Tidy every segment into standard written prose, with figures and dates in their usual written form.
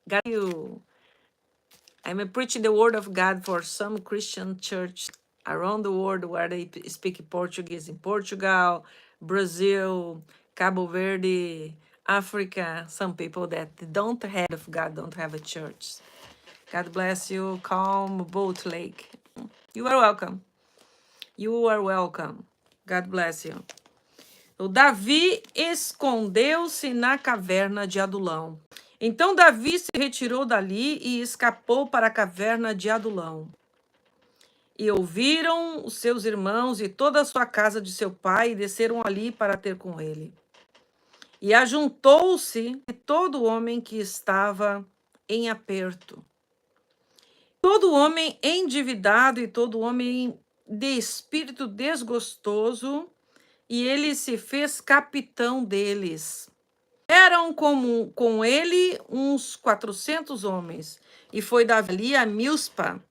God, you. I'm preaching the word of God for some Christian church around the world where they speak Portuguese in Portugal, Brazil, Cabo Verde, Africa. Some people that don't have of God don't have a church. God bless you. Calm Boat Lake. You are welcome. You are welcome. God bless you. O Davi escondeu-se na caverna de Adulão. Então Davi se retirou dali e escapou para a caverna de Adulão. E ouviram os seus irmãos e toda a sua casa de seu pai e desceram ali para ter com ele. E ajuntou-se todo homem que estava em aperto. Todo homem endividado e todo homem de espírito desgostoso, e ele se fez capitão deles. Eram com ele uns 400 homens. E foi Davi a Mispa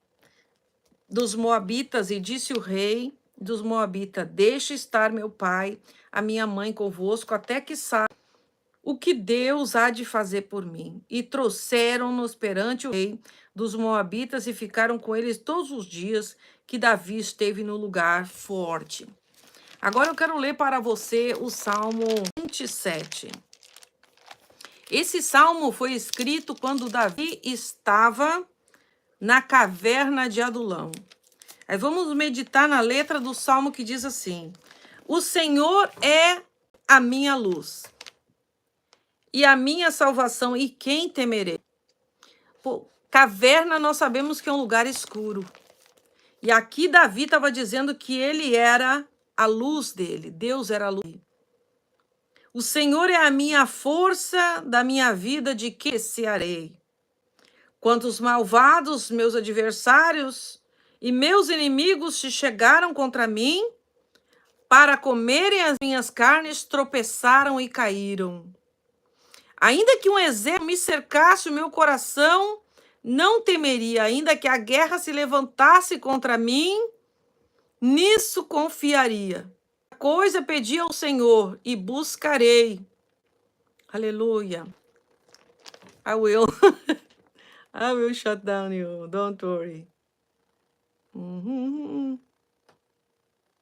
dos Moabitas, e disse o rei dos Moabitas: deixe estar meu pai, a minha mãe convosco, até que saiba o que Deus há de fazer por mim. E trouxeram-nos perante o rei dos Moabitas e ficaram com eles todos os dias que Davi esteve no lugar forte. Agora eu quero ler para você o Salmo 27. Esse salmo foi escrito quando Davi estava na caverna de Adulão. Aí vamos meditar na letra do salmo que diz assim: o Senhor é a minha luz e a minha salvação, e quem temerei? Pô, caverna nós sabemos que é um lugar escuro. E aqui Davi estava dizendo que ele era a luz dele, Deus era a luz. O Senhor é a minha força da minha vida, de que recearei? Quantos malvados, meus adversários e meus inimigos se chegaram contra mim, para comerem as minhas carnes, tropeçaram e caíram. Ainda que um exército me cercasse, o meu coração não temeria. Ainda que a guerra se levantasse contra mim, nisso confiaria. Coisa pedi ao Senhor e buscarei. Aleluia. I will shut down you. Don't worry.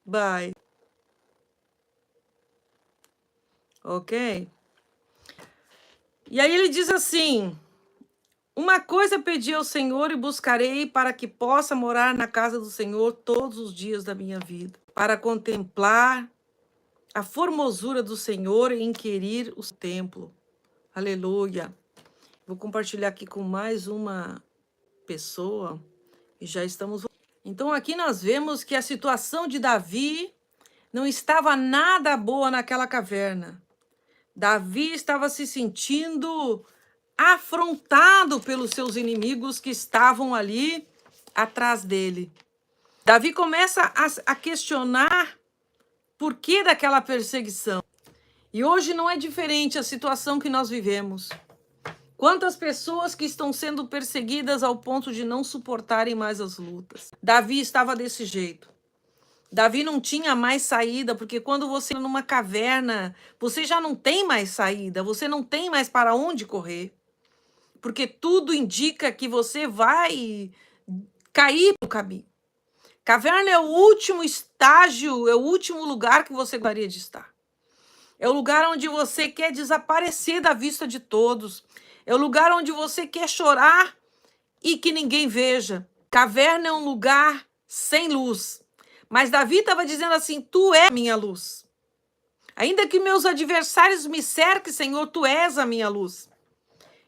Bye. Ok? E aí ele diz assim: uma coisa pedi ao Senhor e buscarei, para que possa morar na casa do Senhor todos os dias da minha vida, para contemplar a formosura do Senhor e inquirir o templo. Aleluia. Vou compartilhar aqui com mais uma pessoa e já estamos. Então aqui nós vemos que a situação de Davi não estava nada boa naquela caverna. Davi estava se sentindo afrontado pelos seus inimigos que estavam ali atrás dele. Davi começa a questionar por que daquela perseguição. E hoje não é diferente a situação que nós vivemos. Quantas pessoas que estão sendo perseguidas ao ponto de não suportarem mais as lutas. Davi estava desse jeito. Davi não tinha mais saída, porque quando você está numa caverna, você já não tem mais saída, você não tem mais para onde correr. Porque tudo indica que você vai cair no caminho. Caverna é o último estágio, é o último lugar que você gostaria de estar. É o lugar onde você quer desaparecer da vista de todos. É o lugar onde você quer chorar e que ninguém veja. Caverna é um lugar sem luz. Mas Davi estava dizendo assim: tu és a minha luz. Ainda que meus adversários me cerquem, Senhor, tu és a minha luz.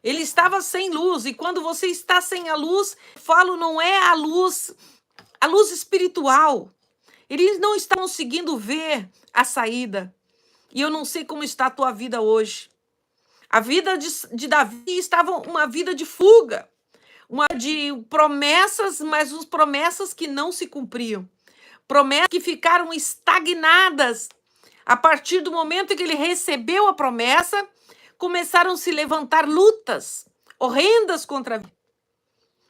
Ele estava sem luz, e quando você está sem a luz, falo, não é a luz espiritual. Eles não estão conseguindo ver a saída. E eu não sei como está a tua vida hoje. A vida de Davi estava uma vida de fuga, uma de promessas, mas as promessas que não se cumpriam. Promessas que ficaram estagnadas. A partir do momento que ele recebeu a promessa, começaram a se levantar lutas horrendas contra Davi.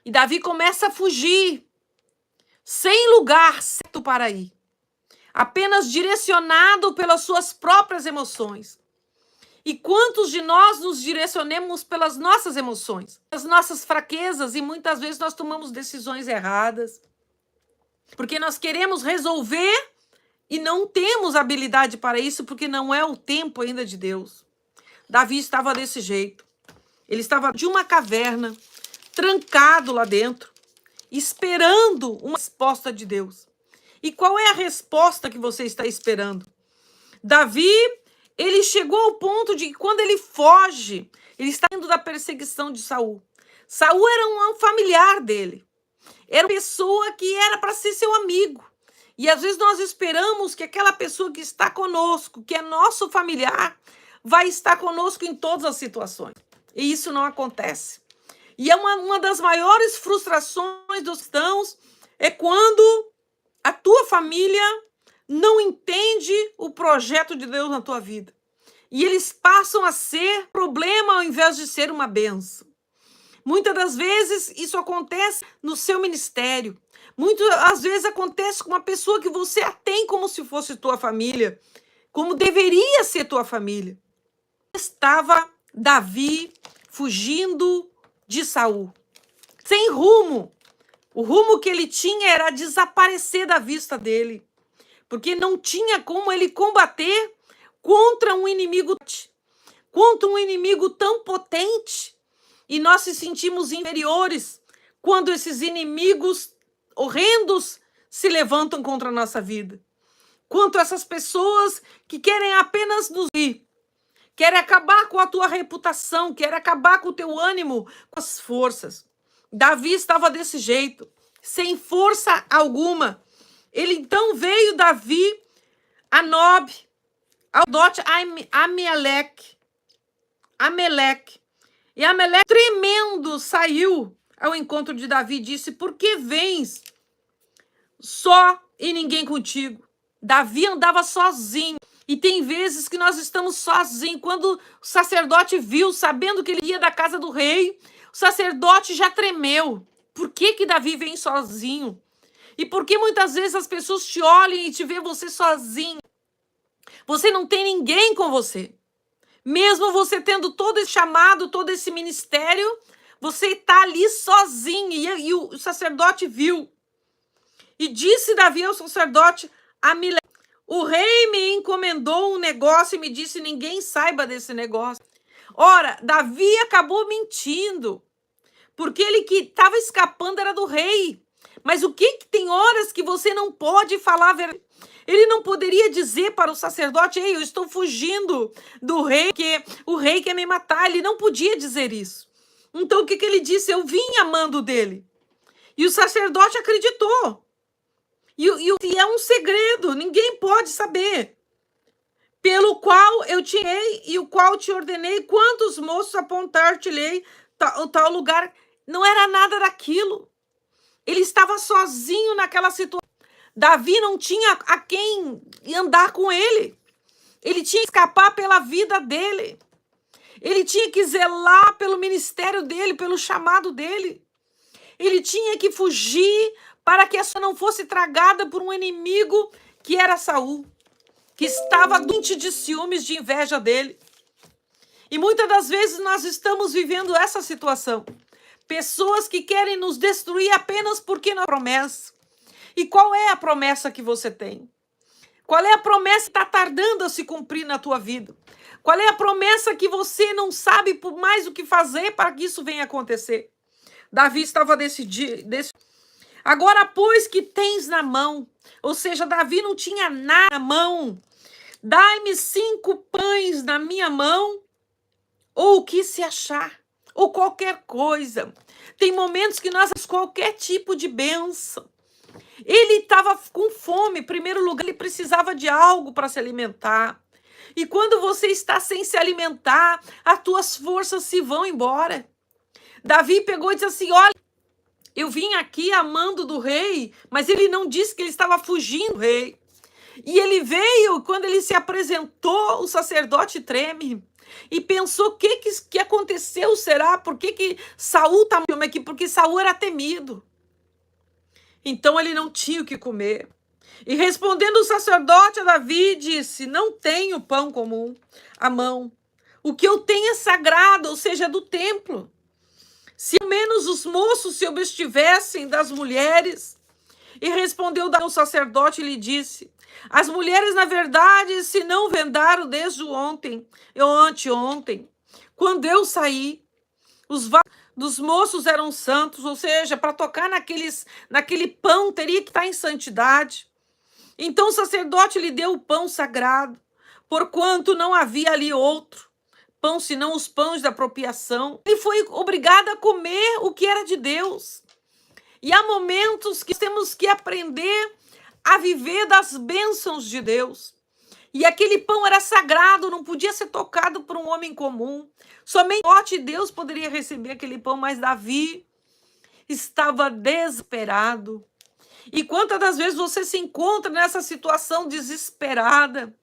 E Davi começa a fugir, sem lugar certo para ir, apenas direcionado pelas suas próprias emoções. E quantos de nós nos direcionamos pelas nossas emoções, as nossas fraquezas, e muitas vezes nós tomamos decisões erradas, porque nós queremos resolver e não temos habilidade para isso, porque não é o tempo ainda de Deus. Davi estava desse jeito. Ele estava de uma caverna, trancado lá dentro, esperando uma resposta de Deus. E qual é a resposta que você está esperando? Davi, ele chegou ao ponto de que quando ele foge, ele está indo da perseguição de Saul. Saul era um familiar dele. Era uma pessoa que era para ser seu amigo. E às vezes nós esperamos que aquela pessoa que está conosco, que é nosso familiar, vai estar conosco em todas as situações. E isso não acontece. E é uma das maiores frustrações dos cristãos é quando a tua família não entende o projeto de Deus na tua vida. E eles passam a ser problema ao invés de ser uma bênção. Muitas das vezes isso acontece no seu ministério. Muitas às vezes acontece com uma pessoa que você a tem como se fosse tua família, como deveria ser tua família. Estava Davi fugindo de Saul, sem rumo. O rumo que ele tinha era desaparecer da vista dele, porque não tinha como ele combater contra um inimigo tão potente. E nós se sentimos inferiores quando esses inimigos horrendos se levantam contra a nossa vida. Quanto essas pessoas que querem apenas nos ir, querem acabar com a tua reputação, querem acabar com o teu ânimo, com as forças. Davi estava desse jeito, sem força alguma. Ele então veio Davi a Nob, ao dote Ameleque. E Ameleque, tremendo, saiu ao encontro de Davi e disse: por que vens só e ninguém contigo? Davi andava sozinho. E tem vezes que nós estamos sozinhos. Quando o sacerdote viu, sabendo que ele ia da casa do rei, o sacerdote já tremeu. Por que Davi vem sozinho? E por que muitas vezes as pessoas te olham e te vê você sozinho? Você não tem ninguém com você. Mesmo você tendo todo esse chamado, todo esse ministério, você está ali sozinho. E o sacerdote viu. E disse Davi ao sacerdote Amilé: o rei me encomendou um negócio e me disse: ninguém saiba desse negócio. Ora, Davi acabou mentindo, porque ele que estava escapando era do rei. Mas o que tem horas que você não pode falar a verdade? Ele não poderia dizer para o sacerdote: ei, eu estou fugindo do rei, porque o rei quer me matar. Ele não podia dizer isso. Então o que ele disse? Eu vim amando dele. E o sacerdote acreditou. E é um segredo, ninguém pode saber. Pelo qual eu te dei e o qual te ordenei, quantos moços apontar-te-lei tal lugar. Não era nada daquilo. Ele estava sozinho naquela situação. Davi não tinha a quem andar com ele. Ele tinha que escapar pela vida dele. Ele tinha que zelar pelo ministério dele, pelo chamado dele. Ele tinha que fugir para que essa não fosse tragada por um inimigo que era Saul, que estava doente de ciúmes, de inveja dele. E muitas das vezes nós estamos vivendo essa situação. Pessoas que querem nos destruir apenas porque não há promessa. E qual é a promessa que você tem? Qual é a promessa que está tardando a se cumprir na tua vida? Qual é a promessa que você não sabe por mais o que fazer para que isso venha acontecer? Davi estava decidido. Agora, pois que tens na mão, ou seja, Davi não tinha nada na mão, dai-me 5 pães na minha mão, ou o que se achar, ou qualquer coisa. Tem momentos que nós temos qualquer tipo de bênção. Ele estava com fome, em primeiro lugar, ele precisava de algo para se alimentar. E quando você está sem se alimentar, as tuas forças se vão embora. Davi pegou e disse assim: olha, eu vim aqui amando do rei, mas ele não disse que ele estava fugindo do rei. E ele veio, quando ele se apresentou, o sacerdote treme e pensou: o que aconteceu, será? Por que Saul está aqui? Porque Saul era temido. Então ele não tinha o que comer. E respondendo o sacerdote a Davi, disse: não tenho pão comum à mão, O que eu tenho é sagrado, ou seja, é do templo. Se ao menos os moços se abstivessem das mulheres. E respondeu o sacerdote e lhe disse: as mulheres, na verdade, se não vendaram desde ontem, ou anteontem, quando eu saí, os vasos dos moços eram santos, ou seja, para tocar naquele pão teria que estar em santidade. Então o sacerdote lhe deu o pão sagrado, porquanto não havia ali outro pão senão os pães da apropriação. Ele foi obrigado a comer o que era de Deus. E há momentos que temos que aprender a viver das bênçãos de Deus. E aquele pão era sagrado, não podia ser tocado por um homem comum. Somente Deus poderia receber aquele pão, mas Davi estava desesperado. E quantas das vezes você se encontra nessa situação desesperada,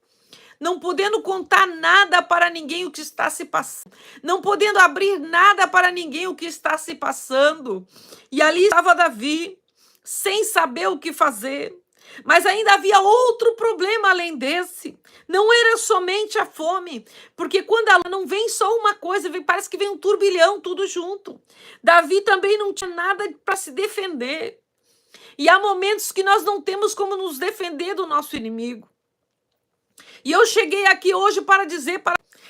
não podendo contar nada para ninguém o que está se passando, não podendo abrir nada para ninguém o que está se passando. E ali estava Davi, sem saber o que fazer. Mas ainda havia outro problema além desse. Não era somente a fome, porque quando ela não vem só uma coisa, parece que vem um turbilhão, tudo junto. Davi também não tinha nada para se defender. E há momentos que nós não temos como nos defender do nosso inimigo. E eu cheguei aqui hoje para dizer,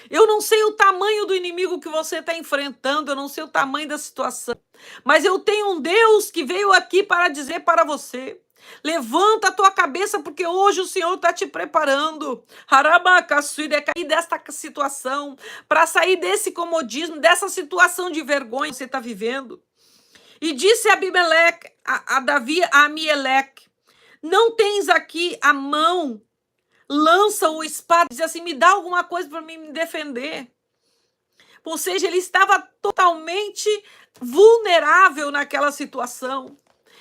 eu não sei o tamanho do inimigo que você está enfrentando, eu não sei o tamanho da situação, mas eu tenho um Deus que veio aqui para dizer para você: levanta a tua cabeça, porque hoje o Senhor está te preparando para sair desta situação, para sair desse comodismo, dessa situação de vergonha que você está vivendo. E disse Abimeleque, a Davi, a Amieleque: não tens aqui a mão, lança o espada, diz assim: me dá alguma coisa para mim me defender. Ou seja, ele estava totalmente vulnerável naquela situação.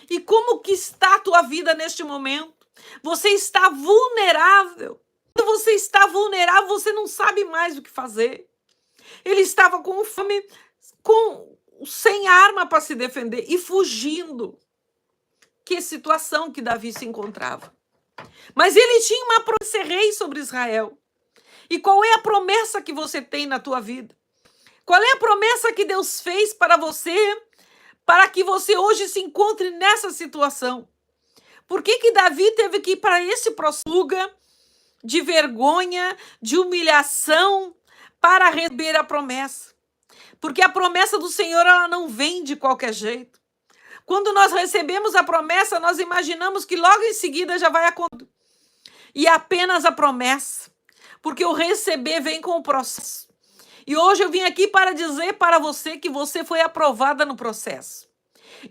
E como que está a tua vida neste momento? Você está vulnerável. Quando você está vulnerável, você não sabe mais o que fazer. Ele estava com fome, sem arma para se defender e fugindo. Que situação que Davi se encontrava. Mas ele tinha uma promessa de ser rei sobre Israel. E qual é a promessa que você tem na tua vida? Qual é a promessa que Deus fez para você, para que você hoje se encontre nessa situação? Por que Davi teve que ir para esse processo de vergonha, de humilhação, para receber a promessa? Porque a promessa do Senhor, ela não vem de qualquer jeito. Quando nós recebemos a promessa, nós imaginamos que logo em seguida já vai acontecer. E é apenas a promessa, porque o receber vem com o processo. E hoje eu vim aqui para dizer para você que você foi aprovada no processo.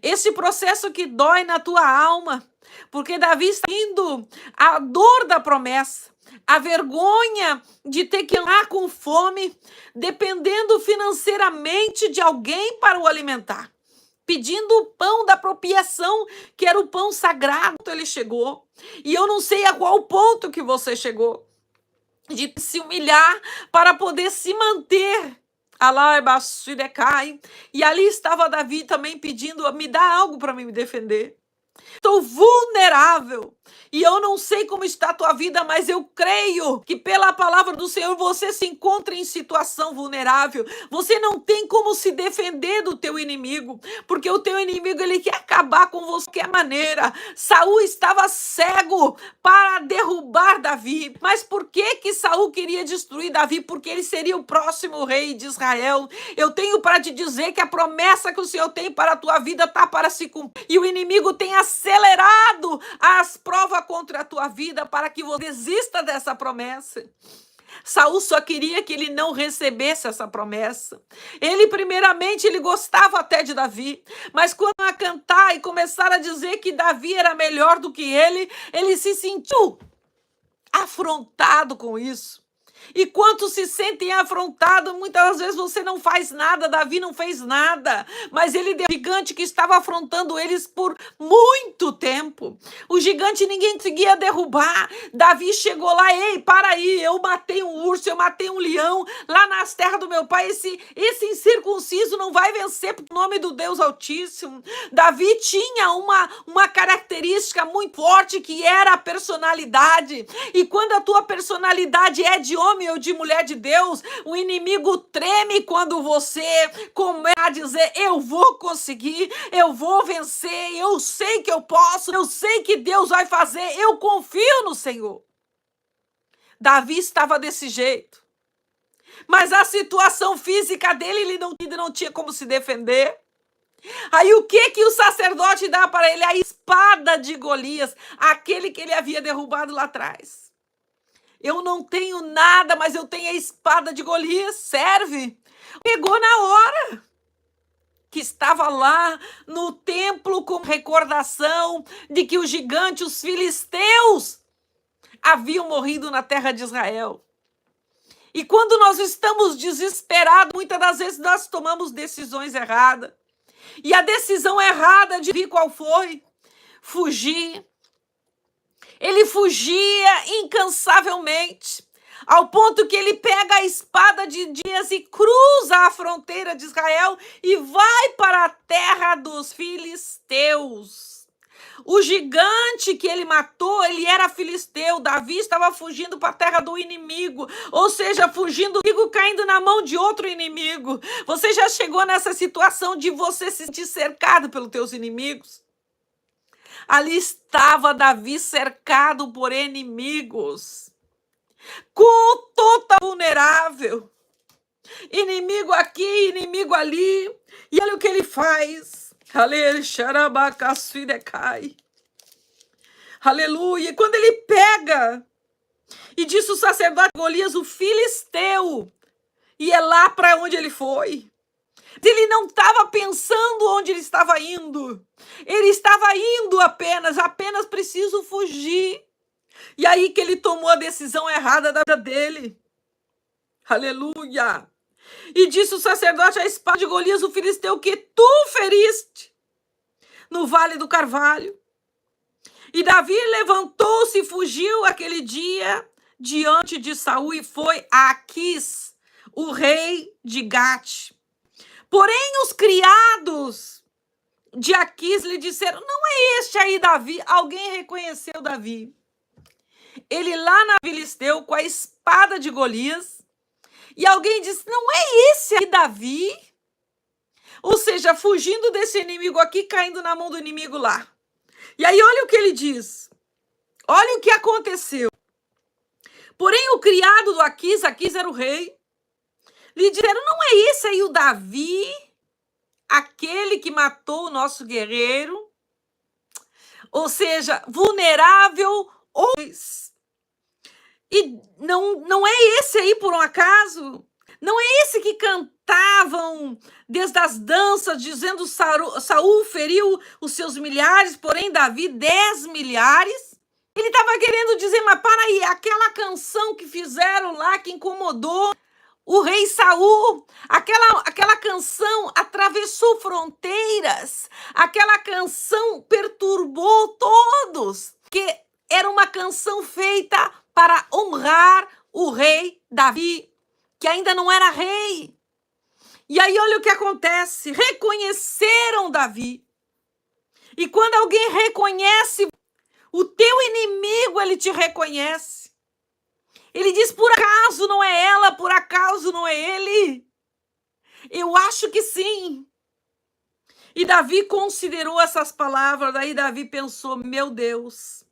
Esse processo que dói na tua alma, porque Davi está indo a dor da promessa, a vergonha de ter que andar com fome, dependendo financeiramente de alguém para o alimentar, pedindo o pão da apropriação, que era o pão sagrado. Ele chegou. E eu não sei a qual ponto que você chegou, de se humilhar para poder se manter. E ali estava Davi também pedindo: me dá algo para me defender. Estou vulnerável. E eu não sei como está a tua vida, mas eu creio que pela palavra do Senhor você se encontra em situação vulnerável. Você não tem como se defender do teu inimigo, porque o teu inimigo, ele quer acabar com você de qualquer maneira. Saul estava cego para derrubar Davi. Mas por que Saul queria destruir Davi? Porque ele seria o próximo rei de Israel. Eu tenho para te dizer que a promessa que o Senhor tem para a tua vida está para se cumprir. E o inimigo tem acelerado as provas contra a tua vida para que você desista dessa promessa. Saul só queria que ele não recebesse essa promessa. Ele, primeiramente, ele gostava até de Davi, mas quando a cantar e começar a dizer que Davi era melhor do que ele se sentiu afrontado com isso. E quantos se sentem afrontados, muitas vezes você não faz nada. Davi não fez nada, mas ele deu um gigante que estava afrontando eles por muito tempo. O gigante ninguém conseguia derrubar. Davi chegou lá: ei, para aí, eu matei um urso, eu matei um leão lá nas terras do meu pai. Esse incircunciso não vai vencer pelo nome do Deus Altíssimo. Davi tinha uma característica muito forte, que era a personalidade. E quando a tua personalidade é de homem, homem ou de mulher de Deus, o inimigo treme quando você começa a dizer: eu vou conseguir, eu vou vencer, eu sei que eu posso, eu sei que Deus vai fazer, eu confio no Senhor. Davi estava desse jeito. Mas a situação física dele, ele não tinha como se defender. Aí o que o sacerdote dá para ele? A espada de Golias, aquele que ele havia derrubado lá atrás. Eu não tenho nada, mas eu tenho a espada de Golias, serve. Pegou na hora que estava lá no templo com recordação de que os gigantes, os filisteus, haviam morrido na terra de Israel. E quando nós estamos desesperados, muitas das vezes nós tomamos decisões erradas. E a decisão errada de vir qual foi? Fugir. Ele fugia incansavelmente, ao ponto que ele pega a espada de Dias e cruza a fronteira de Israel e vai para a terra dos filisteus. O gigante que ele matou, ele era filisteu. Davi estava fugindo para a terra do inimigo, ou seja, fugindo do inimigo, caindo na mão de outro inimigo. Você já chegou nessa situação de você se sentir cercado pelos teus inimigos? Ali estava Davi cercado por inimigos, com total vulnerável. Inimigo aqui, inimigo ali. E olha o que ele faz. Aleluia. E quando ele pega, e disse o sacerdote Golias, o filisteu, e é lá para onde ele foi. Ele não estava pensando onde ele estava indo. Ele estava indo apenas preciso fugir. E aí que ele tomou a decisão errada da vida dele. Aleluia. E disse o sacerdote: a espada de Golias, o filisteu, que tu feriste no vale do Carvalho. E Davi levantou-se e fugiu aquele dia diante de Saul e foi a Aquis, o rei de Gate. Porém, os criados de Aquis lhe disseram: não é este aí Davi? Alguém reconheceu Davi. Ele lá na Filisteu com a espada de Golias. E alguém disse: não é esse aí Davi? Ou seja, fugindo desse inimigo aqui, caindo na mão do inimigo lá. E aí olha o que ele diz. Olha o que aconteceu. Porém, o criado do Aquis era o rei, lhe disseram: não é esse aí o Davi, aquele que matou o nosso guerreiro? Ou seja, vulnerável. E não é esse aí por um acaso? Não é esse que cantavam desde as danças, dizendo: Saul feriu os seus milhares, porém Davi 10 milhares? Ele estava querendo dizer: mas para aí, aquela canção que fizeram lá, que incomodou o rei Saul, aquela canção atravessou fronteiras, aquela canção perturbou todos, que era uma canção feita para honrar o rei Davi, que ainda não era rei. E aí olha o que acontece, reconheceram Davi. E quando alguém reconhece o teu inimigo, ele te reconhece. Ele diz: por acaso não é ela, por acaso não é ele? Eu acho que sim. E Davi considerou essas palavras, daí Davi pensou: meu Deus.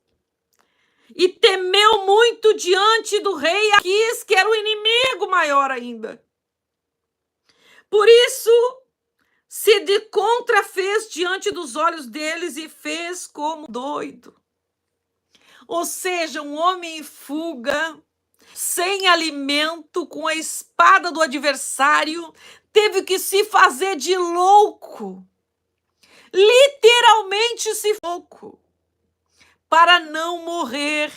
E temeu muito diante do rei Aquis, que era o inimigo maior ainda. Por isso, se de contra fez diante dos olhos deles e fez como doido. Ou seja, um homem em fuga, sem alimento, com a espada do adversário, teve que se fazer de louco. Literalmente se louco, para não morrer.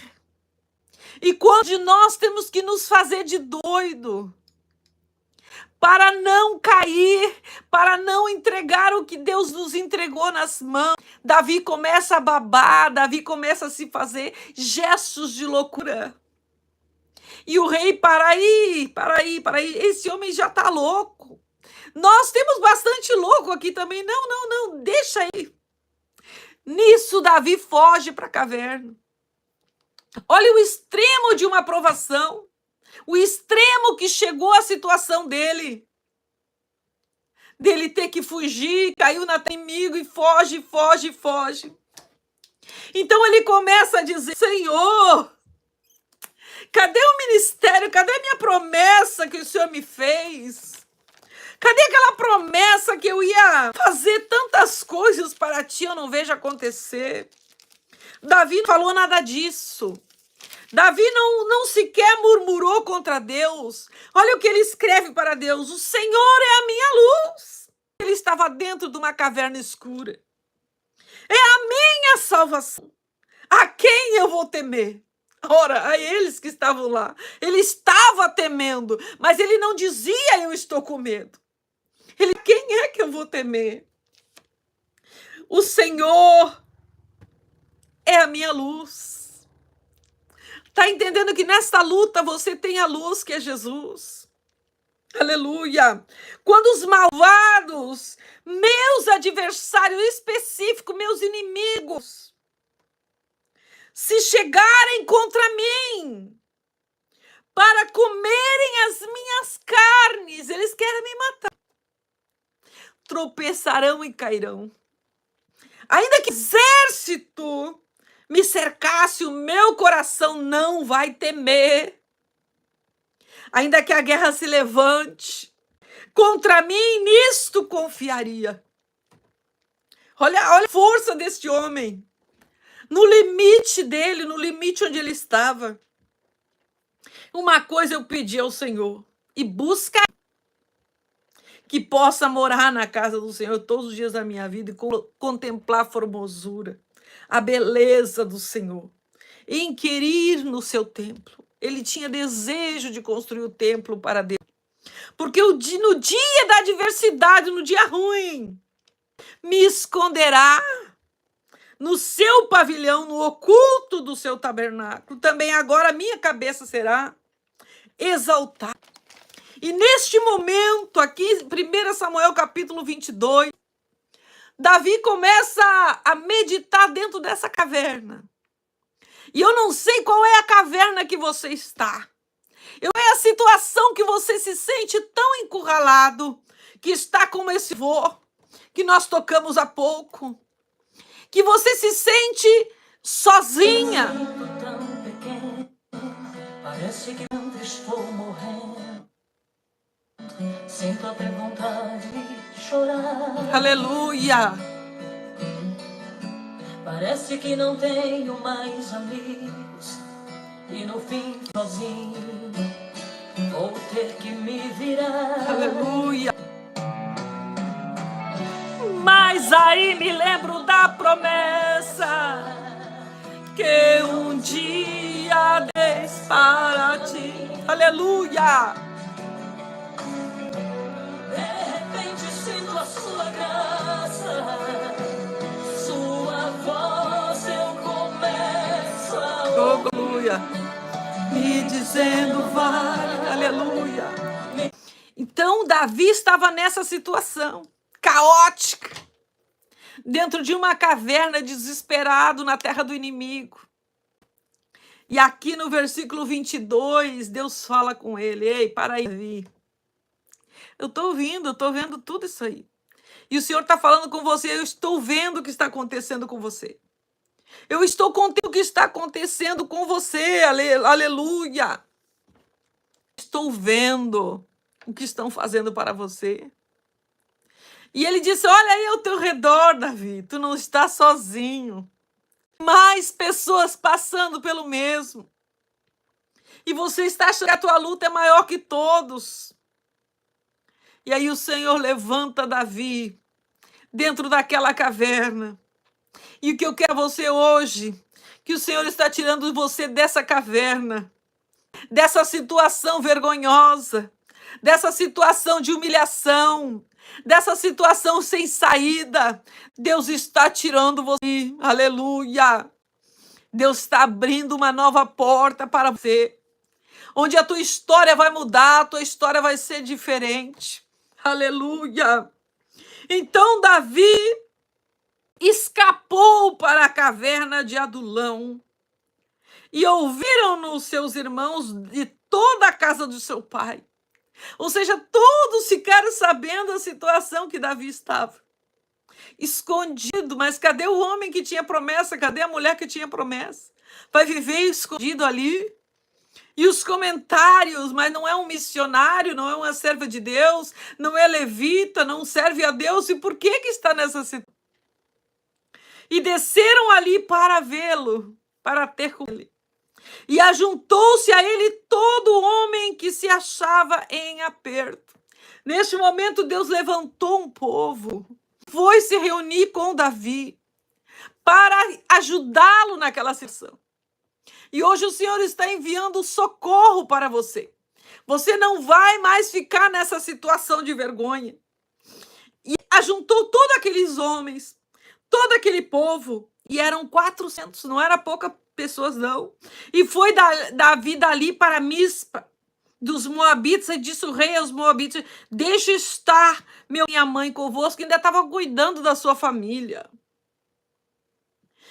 E quando nós temos que nos fazer de doido, para não cair, para não entregar o que Deus nos entregou nas mãos, Davi começa a babar, Davi começa a se fazer gestos de loucura. E o rei: para aí, esse homem já está louco. Nós temos bastante louco aqui também. Não, deixa aí. Nisso, Davi foge para a caverna. Olha o extremo de uma provação. O extremo que chegou a situação dele ter que fugir, caiu na inimigo e foge, foge, foge. Então ele começa a dizer: Senhor, cadê o ministério? Cadê a minha promessa que o Senhor me fez? Cadê aquela promessa que eu ia fazer tantas coisas para ti, eu não vejo acontecer? Davi não falou nada disso. Davi não sequer murmurou contra Deus. Olha o que ele escreve para Deus: o Senhor é a minha luz. Ele estava dentro de uma caverna escura. É a minha salvação. A quem eu vou temer? Ora, a eles que estavam lá. Ele estava temendo, mas ele não dizia: eu estou com medo. Ele: quem é que eu vou temer? O Senhor é a minha luz. Está entendendo que nesta luta você tem a luz, que é Jesus? Aleluia! Quando os malvados, meus adversários específicos, meus inimigos, se chegarem contra mim para comerem as minhas carnes, eles querem me matar, tropeçarão e cairão. Ainda que exército me cercasse, o meu coração não vai temer. Ainda que a guerra se levante contra mim, nisto confiaria. Olha a força deste homem. No limite dele, no limite onde ele estava. Uma coisa eu pedi ao Senhor, e busca que possa morar na casa do Senhor todos os dias da minha vida e contemplar a formosura, a beleza do Senhor, e inquirir no seu templo. Ele tinha desejo de construir o templo para Deus, porque no dia da adversidade, no dia ruim, me esconderá no seu pavilhão, no oculto do seu tabernáculo. Também agora a minha cabeça será exaltada. E neste momento, aqui, 1 Samuel capítulo 22, Davi começa a meditar dentro dessa caverna. E eu não sei qual é a caverna que você está. É a situação que você se sente tão encurralado, que está como esse vô que nós tocamos há pouco, que você se sente sozinha. Parece que não estou morrendo. Sinto até vontade de chorar. Aleluia! Parece que não tenho mais amigos e no fim sozinho vou ter que me virar. Aleluia! Mas aí me lembro da promessa que um dia dei para ti. Aleluia! De repente sinto a sua graça, sua voz eu começo a ouvir. Aleluia! Me dizendo vai, aleluia! Então Davi estava nessa situação caótica, dentro de uma caverna, desesperado na terra do inimigo. E aqui no versículo 22, Deus fala com ele: ei, para aí, Davi. Eu estou vendo tudo isso aí. E o Senhor está falando com você, eu estou vendo o que está acontecendo com você. Eu estou contando o que está acontecendo com você, aleluia. Estou vendo o que estão fazendo para você. E ele disse: olha aí ao teu redor, Davi, tu não estás sozinho. Mais pessoas passando pelo mesmo. E você está achando que a tua luta é maior que todos. E aí o Senhor levanta Davi dentro daquela caverna. E o que eu quero a você hoje, que o Senhor está tirando você dessa caverna, dessa situação vergonhosa, dessa situação de humilhação, dessa situação sem saída. Deus está tirando você, aleluia. Deus está abrindo uma nova porta para você, onde a tua história vai mudar, a tua história vai ser diferente, aleluia. Então Davi escapou para a caverna de Adulão, e ouviram-no seus irmãos de toda a casa do seu pai. Ou seja, todos ficaram sabendo a situação que Davi estava. Escondido, mas cadê o homem que tinha promessa? Cadê a mulher que tinha promessa? Vai viver escondido ali? E os comentários, mas não é um missionário, não é uma serva de Deus, não é levita, não serve a Deus, e por que está nessa situação? E desceram ali para vê-lo, para ter com ele. E ajuntou-se a ele todo homem que se achava em aperto. Neste momento, Deus levantou um povo, foi se reunir com Davi para ajudá-lo naquela situação. E hoje o Senhor está enviando socorro para você. Você não vai mais ficar nessa situação de vergonha. E ajuntou todos aqueles homens, todo aquele povo, e eram 400, não era pouca pessoas não. E foi Davi dali para Mispa dos Moabitas, e disse o rei aos Moabitas: deixa estar minha mãe convosco, que ainda estava cuidando da sua família.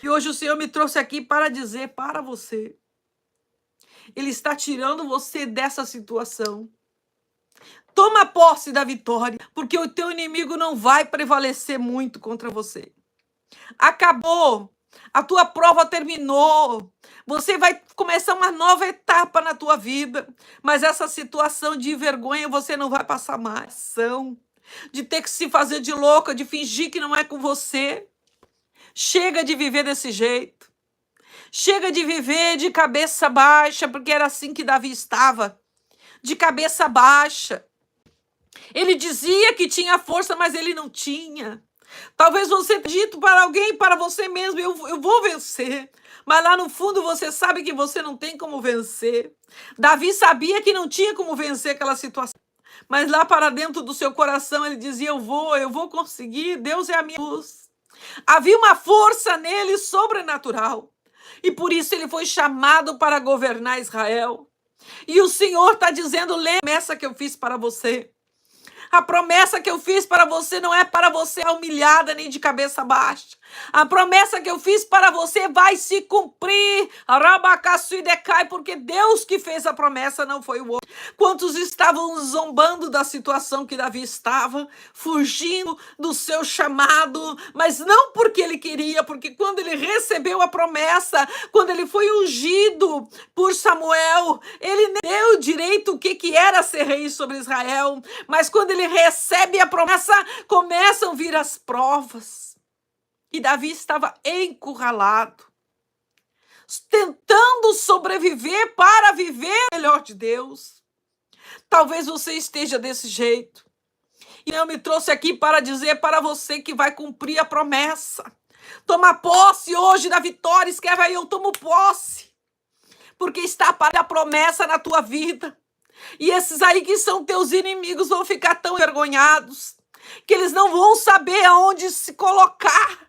E hoje o Senhor me trouxe aqui para dizer para você, Ele está tirando você dessa situação. Toma posse da vitória, porque o teu inimigo não vai prevalecer muito contra você. Acabou. A tua prova terminou. Você vai começar uma nova etapa na tua vida. Mas essa situação de vergonha você não vai passar mais. De ter que se fazer de louca, de fingir que não é com você. Chega de viver desse jeito. Chega de viver de cabeça baixa, porque era assim que Davi estava. De cabeça baixa. Ele dizia que tinha força, mas ele não tinha. Talvez você tenha dito para alguém, para você mesmo, eu vou vencer. Mas lá no fundo você sabe que você não tem como vencer. Davi sabia que não tinha como vencer aquela situação. Mas lá para dentro do seu coração ele dizia, eu vou conseguir, Deus é a minha luz. Havia uma força nele sobrenatural. E por isso ele foi chamado para governar Israel. E o Senhor está dizendo, lembra a promessa que eu fiz para você. A promessa que eu fiz para você não é para você humilhada nem de cabeça baixa. A promessa que eu fiz para você vai se cumprir. Porque Deus que fez a promessa, não foi o outro. Quantos estavam zombando da situação que Davi estava, fugindo do seu chamado, mas não porque ele queria, porque quando ele recebeu a promessa, quando ele foi ungido por Samuel, ele deu direito o que era ser rei sobre Israel, mas quando ele recebe a promessa, começam a vir as provas. E Davi estava encurralado, tentando sobreviver para viver o melhor de Deus. Talvez você esteja desse jeito. E eu me trouxe aqui para dizer para você que vai cumprir a promessa. Toma posse hoje da vitória. Escreve aí, eu tomo posse. Porque está para a promessa na tua vida. E esses aí que são teus inimigos vão ficar tão envergonhados que eles não vão saber aonde se colocar.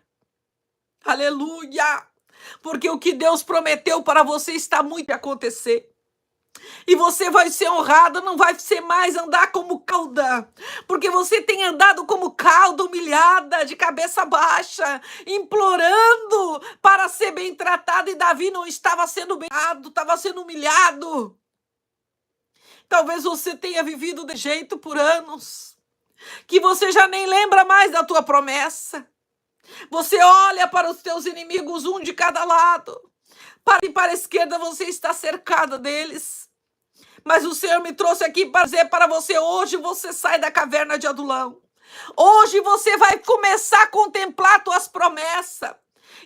Aleluia! Porque o que Deus prometeu para você está muito a acontecer. E você vai ser honrado, não vai ser mais andar como cauda. Porque você tem andado como cauda, humilhada, de cabeça baixa, implorando para ser bem tratado. E Davi não estava sendo bem tratado, estava sendo humilhado. Talvez você tenha vivido de jeito por anos, que você já nem lembra mais da tua promessa. Você olha para os teus inimigos, um de cada lado. Para a esquerda você está cercado deles. Mas o Senhor me trouxe aqui para dizer para você, hoje você sai da caverna de Adulão. Hoje você vai começar a contemplar tuas promessas.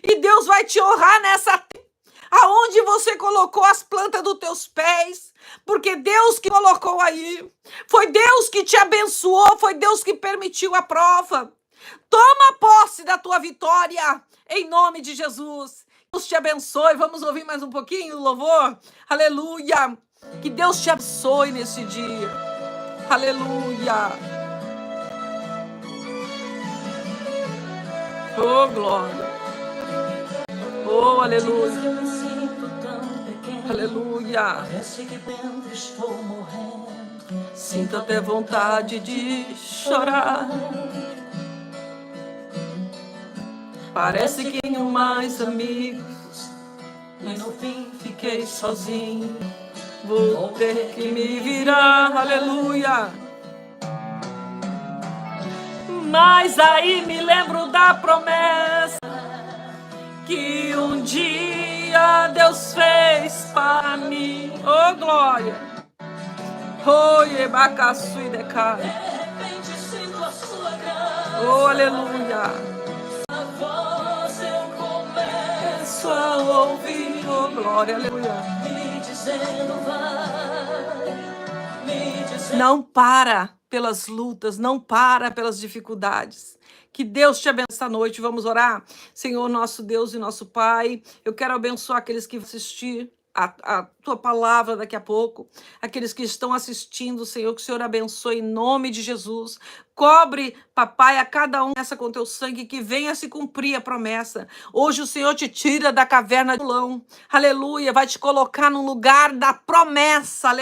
E Deus vai te honrar nessa terra. Aonde você colocou as plantas dos teus pés. Porque Deus que colocou aí. Foi Deus que te abençoou. Foi Deus que permitiu a prova. Toma posse da tua vitória, em nome de Jesus. Deus te abençoe. Vamos ouvir mais um pouquinho o louvor? Aleluia. Que Deus te abençoe nesse dia. Aleluia. Oh, glória. Oh, aleluia. Aleluia. Sinto até vontade de chorar. Parece que tenho mais amigos, mas no fim fiquei sozinho. vou ter que me virar, aleluia. Mas aí me lembro da promessa que um dia Deus fez para mim. Oh, glória! Oh, ebacaçu e decai. Oh, aleluia! Começo a ouvir, oh, glória, aleluia. Não para pelas lutas, não para pelas dificuldades. Que Deus te abençoe esta noite. Vamos orar? Senhor, nosso Deus e nosso Pai, eu quero abençoar aqueles que vão assistir a tua palavra daqui a pouco, aqueles que estão assistindo, Senhor, que o Senhor abençoe em nome de Jesus. Cobre, papai, a cada um essa com teu sangue, que venha se cumprir a promessa. Hoje o Senhor te tira da caverna do leão, aleluia, vai te colocar no lugar da promessa, aleluia.